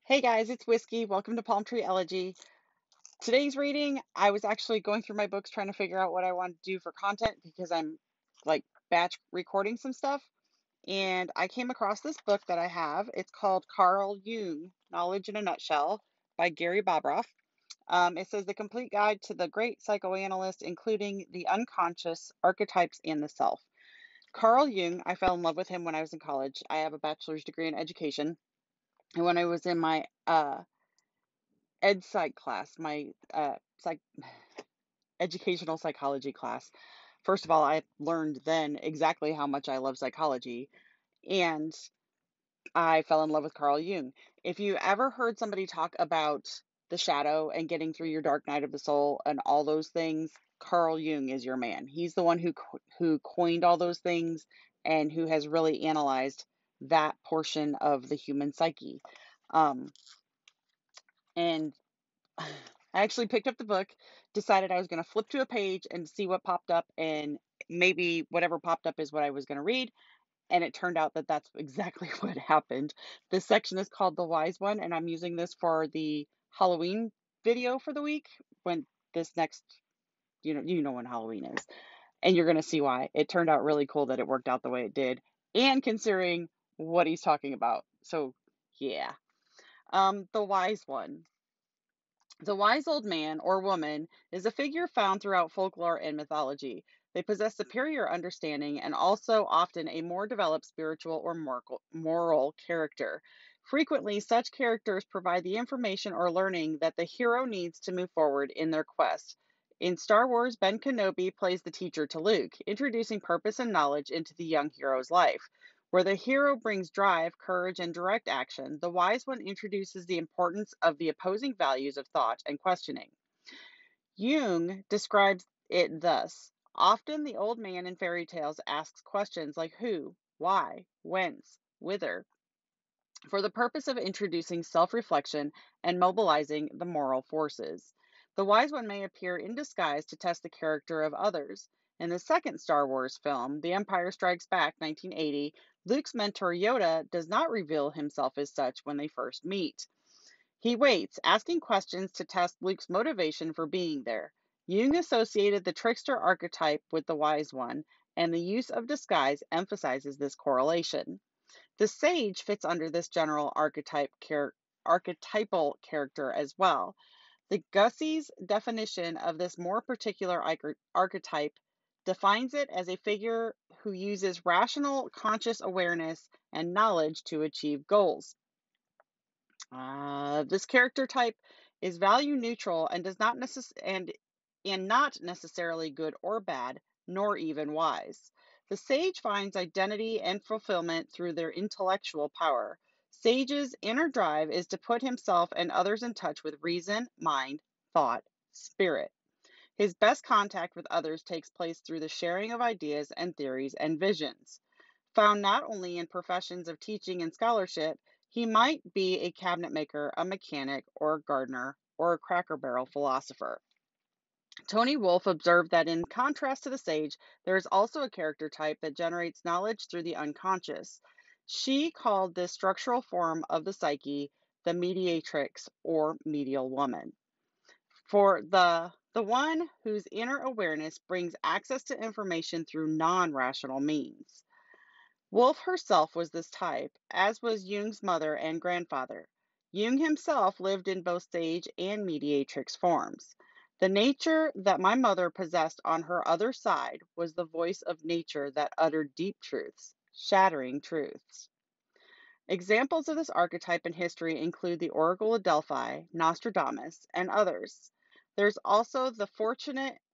Hey guys, it's Whiskey. Welcome to Palm Tree Elegy. Today's reading, I was actually going through my books trying to figure out what I want to do for content because I'm like batch recording some stuff. And I came across this book that I have. It's called Carl Jung, Knowledge in a Nutshell by Gary Bobroff. It says the complete guide to the great psychoanalyst, including the unconscious, archetypes, and the self. Carl Jung, I fell in love with him when I was in college. I have a bachelor's degree in education. And when I was in my ed psych class, my educational psychology class. First of all, I learned then exactly how much I love psychology, and I fell in love with Carl Jung. If you ever heard somebody talk about the shadow and getting through your dark night of the soul and all those things, Carl Jung is your man. He's the one who coined all those things and who has really analyzed that portion of the human psyche. Um, and I actually picked up the book, decided I was going to flip to a page and see what popped up, and maybe whatever popped up is what I was going to read. And it turned out that that's exactly what happened. This section is called The Wise One, and I'm using this for the Halloween video for the week when this next, you know when Halloween is. And you're going to see why. It turned out really cool that it worked out the way it did, and considering what he's talking about. So, yeah. The Wise One. The wise old man or woman is a figure found throughout folklore and mythology. They possess superior understanding and also often a more developed spiritual or moral character. Frequently, such characters provide the information or learning that the hero needs to move forward in their quest. In Star Wars, Ben Kenobi plays the teacher to Luke, introducing purpose and knowledge into the young hero's life. Where the hero brings drive, courage, and direct action, the wise one introduces the importance of the opposing values of thought and questioning. Jung describes it thus: often the old man in fairy tales asks questions like who, why, whence, whither, for the purpose of introducing self reflection and mobilizing the moral forces. The wise one may appear in disguise to test the character of others. In the second Star Wars film, The Empire Strikes Back, 1980, Luke's mentor Yoda does not reveal himself as such when they first meet. He waits, asking questions to test Luke's motivation for being there. Jung associated the trickster archetype with the wise one, and the use of disguise emphasizes this correlation. The sage fits under this general archetypal character as well. The Gussie's definition of this more particular archetype defines it as a figure who uses rational conscious awareness and knowledge to achieve goals. This character type is value neutral and does not and not necessarily good or bad, nor even wise. The sage finds identity and fulfillment through their intellectual power. Sage's inner drive is to put himself and others in touch with reason, mind, thought, spirit. His best contact with others takes place through the sharing of ideas and theories and visions. Found not only in professions of teaching and scholarship, he might be a cabinet maker, a mechanic, or a gardener, or a cracker barrel philosopher. Tony Wolfe observed that in contrast to the sage, there is also a character type that generates knowledge through the unconscious. She called this structural form of the psyche the mediatrix or medial woman. For the one whose inner awareness brings access to information through non-rational means. Wolfe herself was this type, as was Jung's mother and grandfather. Jung himself lived in both sage and mediatrix forms. The nature that my mother possessed on her other side was the voice of nature that uttered deep truths, shattering truths. Examples of this archetype in history include the Oracle of Delphi, Nostradamus, and others. There's also the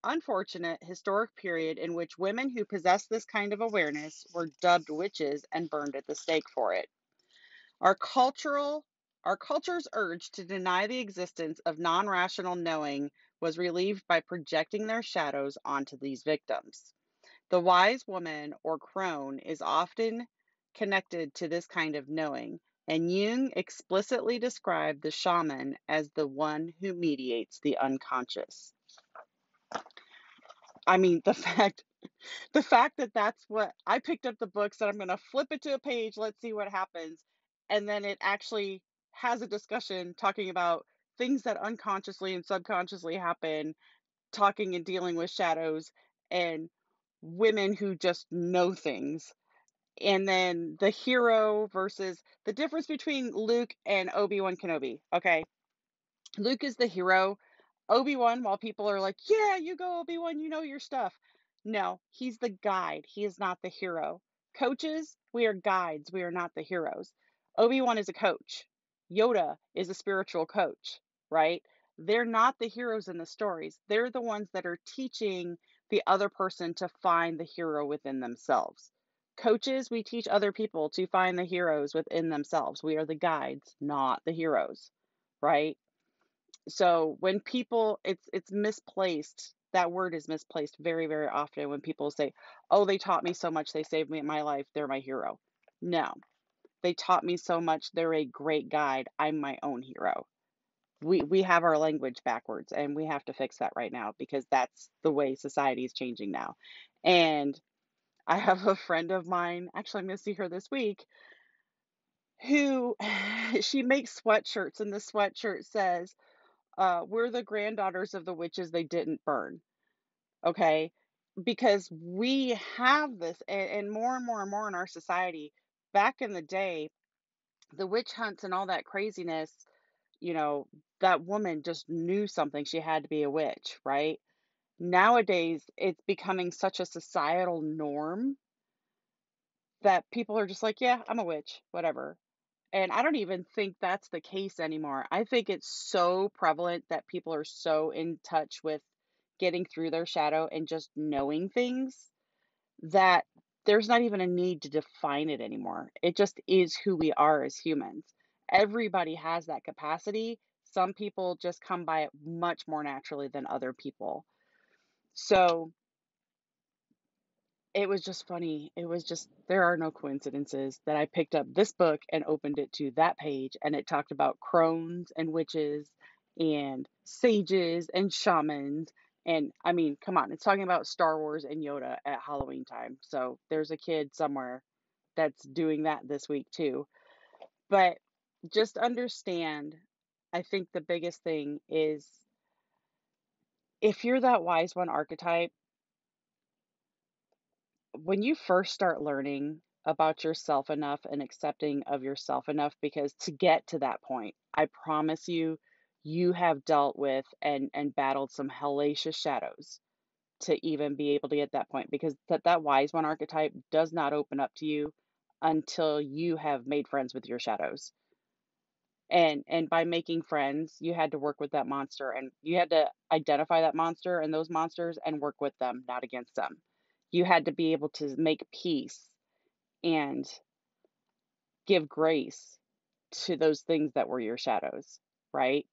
unfortunate historic period in which women who possessed this kind of awareness were dubbed witches and burned at the stake for it. Our cultural our culture's urge to deny the existence of non-rational knowing was relieved by projecting their shadows onto these victims. The wise woman or crone is often connected to this kind of knowing, and Jung explicitly described the shaman as the one who mediates the unconscious. I mean, the fact that that's what I picked up the book, said I'm going to flip it to a page, let's see what happens, and then it actually has a discussion talking about things that unconsciously and subconsciously happen, talking and dealing with shadows and women who just know things. And then the hero versus the difference between Luke and Obi-Wan Kenobi. Okay. Luke is the hero. Obi-Wan, while people are like, "Yeah, you go, Obi-Wan, you know your stuff." No, he's the guide. He is not the hero. Coaches, we are guides. We are not the heroes. Obi-Wan is a coach. Yoda is a spiritual coach, right? They're not the heroes in the stories. They're the ones that are teaching the other person to find the hero within themselves. Coaches, we teach other people to find the heroes within themselves. We are the guides, not the heroes, right? So when people it's misplaced. That word is misplaced very, very often when people say, "Oh, they taught me so much, they saved me my life, they're my hero." No, they taught me so much, they're a great guide, I'm my own hero. We have our language backwards, and we have to fix that right now because that's the way society is changing now. And I have a friend of mine, actually I'm going to see her this week, who she makes sweatshirts, and the sweatshirt says, we're the granddaughters of the witches they didn't burn. Okay. Because we have this, and more and more and more in our society. Back in the day, the witch hunts and all that craziness, you know, that woman just knew something. She had to be a witch, right? Nowadays, it's becoming such a societal norm that people are just like, yeah, I'm a witch, whatever. And I don't even think that's the case anymore. I think it's so prevalent that people are so in touch with getting through their shadow and just knowing things that there's not even a need to define it anymore. It just is who we are as humans. Everybody has that capacity. Some people just come by it much more naturally than other people. So it was just funny. It was just, there are no coincidences that I picked up this book and opened it to that page, and it talked about crones and witches and sages and shamans. And I mean, come on, it's talking about Star Wars and Yoda at Halloween time. So there's a kid somewhere that's doing that this week too. But just understand, I think the biggest thing is if you're that wise one archetype, when you first start learning about yourself enough and accepting of yourself enough, because to get to that point, I promise you, you have dealt with and battled some hellacious shadows to even be able to get that point, because that wise one archetype does not open up to you until you have made friends with your shadows. And by making friends, you had to work with that monster, and you had to identify that monster and those monsters and work with them, not against them. You had to be able to make peace and give grace to those things that were your shadows, right?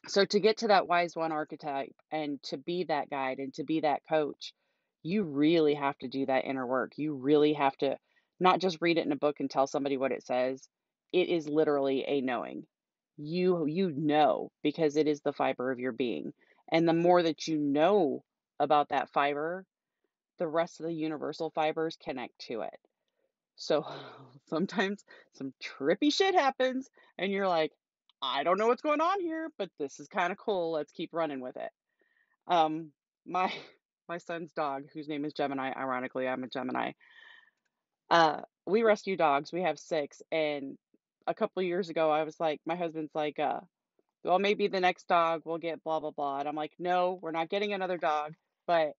So to get to that wise one archetype and to be that guide and to be that coach, you really have to do that inner work. You really have to not just read it in a book and tell somebody what it says. It is literally a knowing. You know because it is the fiber of your being. And the more that you know about that fiber, the rest of the universal fibers connect to it. So sometimes some trippy shit happens and you're like, I don't know what's going on here, but this is kind of cool. Let's keep running with it. Um, my my son's dog, whose name is Gemini, ironically, I'm a Gemini. We rescue dogs. We have six, and a couple of years ago, I was like, my husband's like, well, maybe the next dog will get blah blah blah, and I'm like, no, we're not getting another dog. But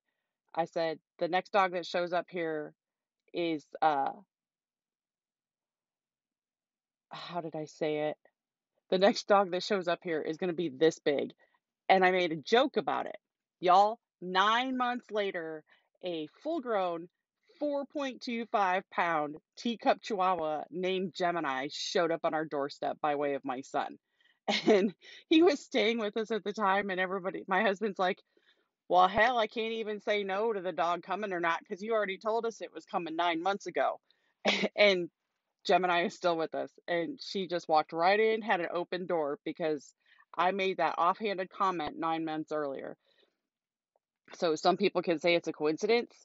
I said the next dog that shows up here is how did I say it? The next dog that shows up here is going to be this big. And I made a joke about it. Y'all, 9 months later, a full grown 4.25 pound teacup chihuahua named Gemini showed up on our doorstep by way of my son. And he was staying with us at the time. And everybody, my husband's like, well, hell, I can't even say no to the dog coming or not because you already told us it was coming 9 months ago. And Gemini is still with us, and she just walked right in, had an open door because I made that offhanded comment 9 months earlier. So some people can say it's a coincidence,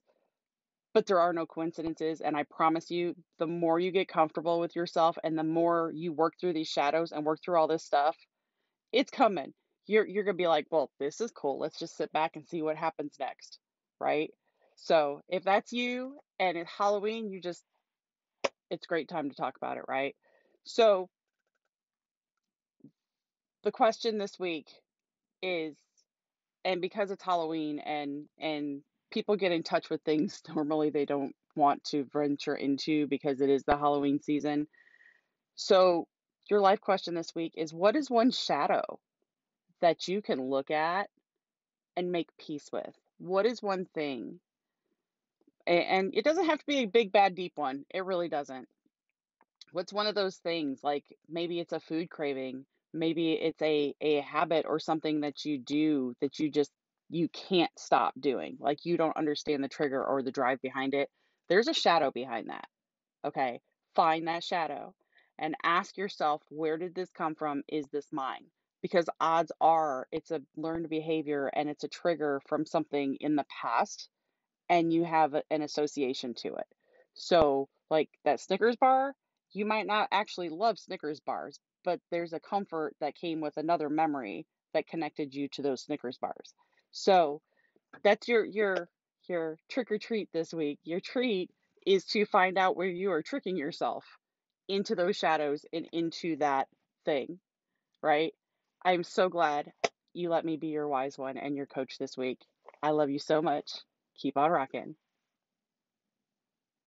but there are no coincidences. And I promise you, the more you get comfortable with yourself and the more you work through these shadows and work through all this stuff, it's coming. You're gonna be like, well, this is cool. Let's just sit back and see what happens next. Right? So if that's you and it's Halloween, it's a great time to talk about it, right? So the question this week is, and because it's Halloween and people get in touch with things normally they don't want to venture into because it is the Halloween season. So your life question this week is, what is one shadow that you can look at and make peace with? What is one thing? And it doesn't have to be a big, bad, deep one. It really doesn't. What's one of those things? Like maybe it's a food craving, maybe it's a habit or something that you do that you can't stop doing. Like you don't understand the trigger or the drive behind it. There's a shadow behind that. Okay? Find that shadow and ask yourself, where did this come from? Is this mine? Because odds are it's a learned behavior and it's a trigger from something in the past and you have an association to it. So, like that Snickers bar, you might not actually love Snickers bars, but there's a comfort that came with another memory that connected you to those Snickers bars. So, that's your trick or treat this week. Your treat is to find out where you are tricking yourself into those shadows and into that thing, right? I'm so glad you let me be your wise one and your coach this week. I love you so much. Keep on rocking.